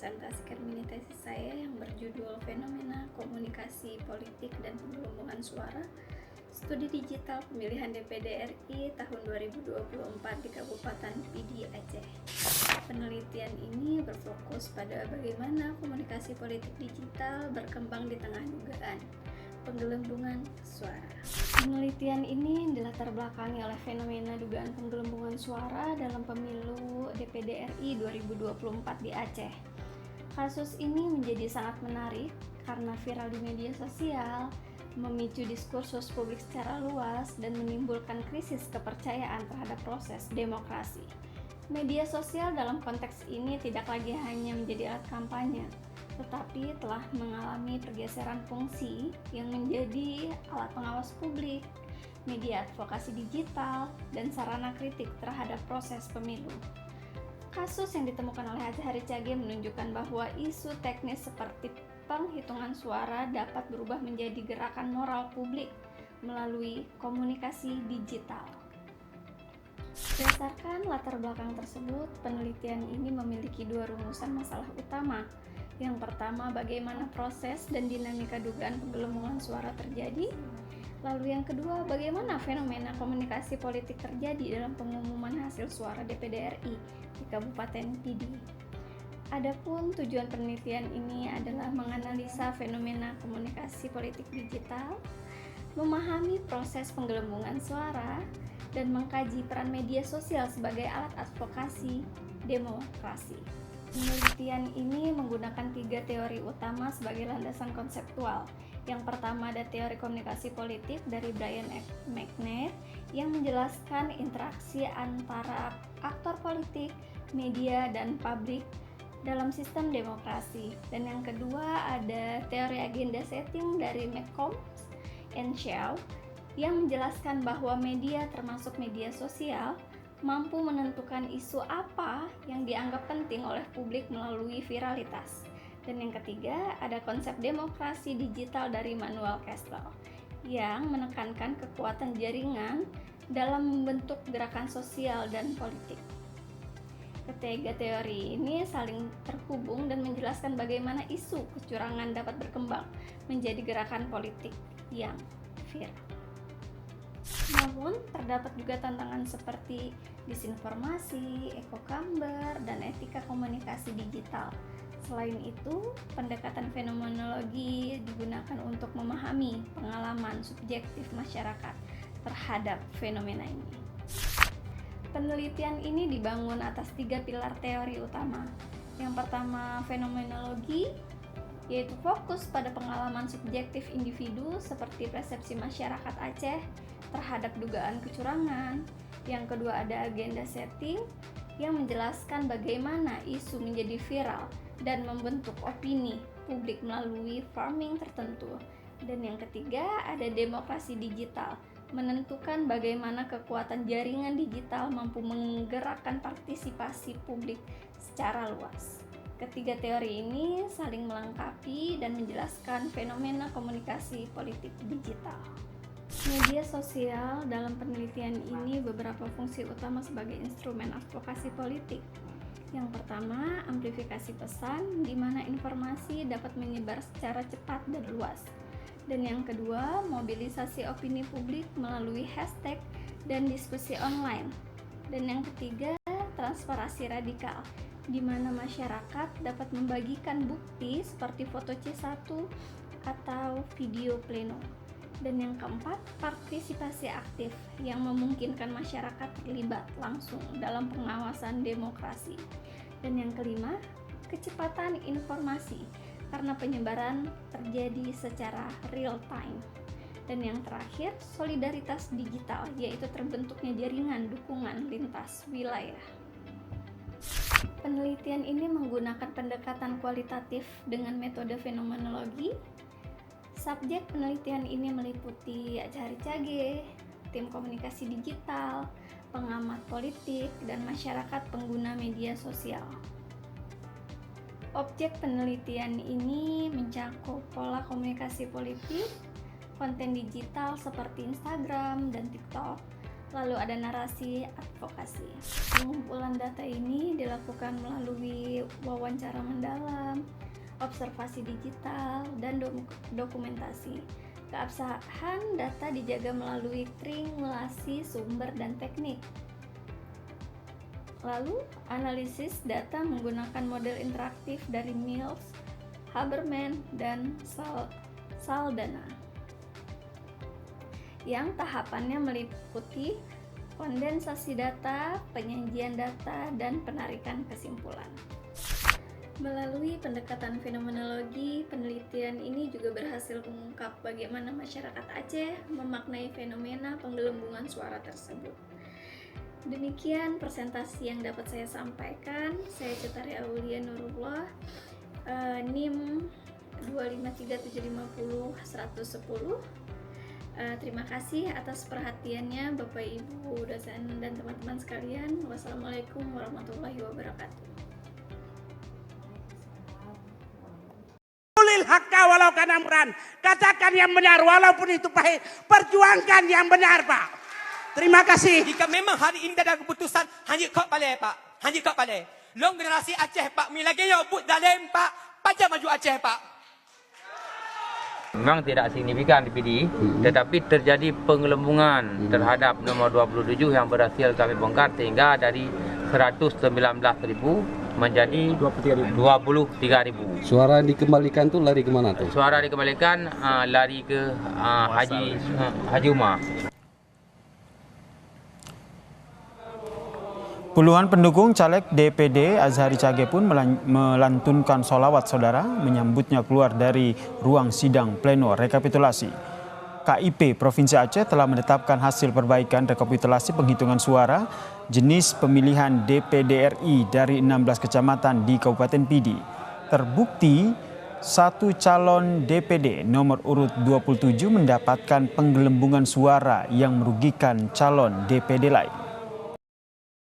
mempresentasikan mini tesis saya yang berjudul Fenomena Komunikasi Politik dan Penggelembungan Suara Studi Digital Pemilihan DPD RI tahun 2024 di Kabupaten Pidi, Aceh. Penelitian ini berfokus pada bagaimana komunikasi politik digital berkembang di tengah dugaan penggelembungan suara. Penelitian ini dilatar belakangi oleh fenomena dugaan penggelembungan suara dalam pemilu DPD RI 2024 di Aceh. Kasus ini menjadi sangat menarik karena viral di media sosial, memicu diskursus publik secara luas, dan menimbulkan krisis kepercayaan terhadap proses demokrasi. Media sosial dalam konteks ini tidak lagi hanya menjadi alat kampanye, tetapi telah mengalami pergeseran fungsi yang menjadi alat pengawas publik, media advokasi digital, dan sarana kritik terhadap proses pemilu. Kasus yang ditemukan oleh Azhari Cage menunjukkan bahwa isu teknis seperti penghitungan suara dapat berubah menjadi gerakan moral publik melalui komunikasi digital. Berdasarkan latar belakang tersebut, penelitian ini memiliki dua rumusan masalah utama. Yang pertama, bagaimana proses dan dinamika dugaan penggelembungan suara terjadi. Lalu yang kedua, bagaimana fenomena komunikasi politik terjadi dalam pengumuman hasil suara DPD RI di Kabupaten Pidi. Adapun tujuan penelitian ini adalah menganalisa fenomena komunikasi politik digital, memahami proses penggelembungan suara, dan mengkaji peran media sosial sebagai alat advokasi demokrasi. Penelitian ini menggunakan 3 teori utama sebagai landasan konseptual. Yang pertama ada teori komunikasi politik dari Brian McNair yang menjelaskan interaksi antara aktor politik, media, dan publik dalam sistem demokrasi. Dan yang kedua ada teori agenda setting dari McCombs and Shell yang menjelaskan bahwa media termasuk media sosial mampu menentukan isu apa yang dianggap penting oleh publik melalui viralitas. Dan yang ketiga, ada konsep demokrasi digital dari Manuel Castle yang menekankan kekuatan jaringan dalam membentuk gerakan sosial dan politik. Ketiga teori ini saling terhubung dan menjelaskan bagaimana isu kecurangan dapat berkembang menjadi gerakan politik yang viral. Namun, terdapat juga tantangan seperti disinformasi, echo chamber, dan etika komunikasi digital. Selain itu, pendekatan fenomenologi digunakan untuk memahami pengalaman subjektif masyarakat terhadap fenomena ini. Penelitian ini dibangun atas 3 pilar teori utama. Yang pertama, fenomenologi, yaitu fokus pada pengalaman subjektif individu seperti persepsi masyarakat Aceh terhadap dugaan kecurangan. Yang kedua ada agenda setting yang menjelaskan bagaimana isu menjadi viral dan membentuk opini publik melalui framing tertentu. Dan yang ketiga ada demokrasi digital, menentukan bagaimana kekuatan jaringan digital mampu menggerakkan partisipasi publik secara luas. Ketiga teori ini saling melengkapi dan menjelaskan fenomena komunikasi politik digital. Media sosial dalam penelitian ini beberapa fungsi utama sebagai instrumen advokasi politik. Yang pertama, amplifikasi pesan, di mana informasi dapat menyebar secara cepat dan luas. Dan yang kedua, mobilisasi opini publik melalui hashtag dan diskusi online. Dan yang ketiga, transparansi radikal, di mana masyarakat dapat membagikan bukti seperti foto C1 atau video pleno. Dan yang keempat, partisipasi aktif yang memungkinkan masyarakat terlibat langsung dalam pengawasan demokrasi. Dan yang kelima, kecepatan informasi karena penyebaran terjadi secara real time. Dan yang terakhir, solidaritas digital, yaitu terbentuknya jaringan dukungan lintas wilayah. Penelitian ini menggunakan pendekatan kualitatif dengan metode fenomenologi. Subjek penelitian ini meliputi Azhari Cage, tim komunikasi digital, pengamat politik, dan masyarakat pengguna media sosial. Objek penelitian ini mencakup pola komunikasi politik, konten digital seperti Instagram dan TikTok, Lalu ada narasi advokasi. Pengumpulan data ini dilakukan melalui wawancara mendalam, observasi digital, dan dokumentasi. Keabsahan data dijaga melalui triangulasi sumber dan teknik. Lalu, analisis data menggunakan model interaktif dari Mills, Haberman, dan Saldana, yang tahapannya meliputi kondensasi data, penyajian data, dan penarikan kesimpulan. Melalui pendekatan fenomenologi, penelitian ini juga berhasil mengungkap bagaimana masyarakat Aceh memaknai fenomena penggelembungan suara tersebut. Demikian presentasi yang dapat saya sampaikan. Saya Cetaria Aulia Nurullah, NIM 253750110. Terima kasih atas perhatiannya Bapak Ibu dosen dan teman-teman sekalian. Wassalamualaikum warahmatullahi wabarakatuh. Qulil haqqa walau kana murran. Katakan yang benar walaupun itu pahit. Perjuangkan yang benar, Pak. Terima kasih. Jika memang hari ini ada keputusan hanya kau balai, Pak. Hanya kau balai. Long generasi Aceh, Pak. Mi lagi yo but dalam, Pak. Pajak maju Aceh, Pak. Memang tidak signifikan di PD, tetapi terjadi penggelembungan terhadap nomor 27 yang berhasil kami bongkar sehingga dari 119.000 menjadi 23.000. Suara yang dikembalikan tuh lari kemana tuh? Suara dikembalikan lari ke Haji Umar. Puluhan pendukung caleg DPD Azhari Cage pun melantunkan sholawat saudara menyambutnya keluar dari ruang sidang pleno rekapitulasi. KIP Provinsi Aceh telah menetapkan hasil perbaikan rekapitulasi penghitungan suara jenis pemilihan DPD RI dari 16 kecamatan di Kabupaten Pidi. Terbukti satu calon DPD nomor urut 27 mendapatkan penggelembungan suara yang merugikan calon DPD lain.